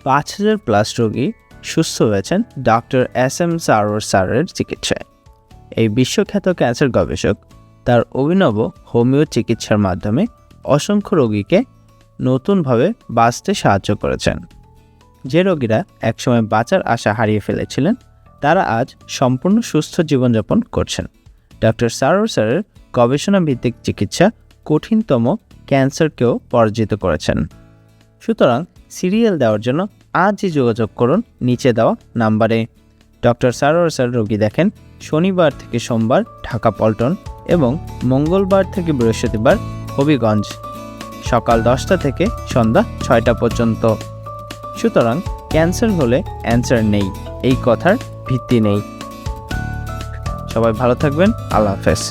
5,000+ রোগী সুস্থ হয়েছেন ডক্টর SM সারোয়ার স্যারের চিকিৎসায়। এই বিশ্বখ্যাত ক্যান্সার গবেষক তার অভিনব হোমিও চিকিৎসার মাধ্যমে অসংখ্য রোগীকে নতুনভাবে বাঁচতে সাহায্য করেছেন। যে রোগীরা একসময় বাঁচার আশা হারিয়ে ফেলেছিলেন তারা আজ সম্পূর্ণ সুস্থ জীবনযাপন করছেন। ডক্টর সারোয়ার স্যারের গবেষণাভিত্তিক চিকিৎসা কঠিনতম ক্যান্সারকেও পরাজিত করেছেন। সুতরাং সিরিয়াল দেওয়ার জন্য আজই যোগাযোগ করুন নিচে দেওয়া নাম্বারে। ডক্টর সারোয়ার স্যার রোগী দেখেন শনিবার থেকে সোমবার ঢাকা পল্টন এবং মঙ্গলবার থেকে বৃহস্পতিবার হবিগঞ্জ, সকাল 10টা থেকে সন্ধ্যা 6টা পর্যন্ত। সুতরাং ক্যান্সার হলে অ্যান্সার নেই, এই কথার ভিত্তি নেই। সবাই ভালো থাকবেন। আল্লাহ হাফেজ।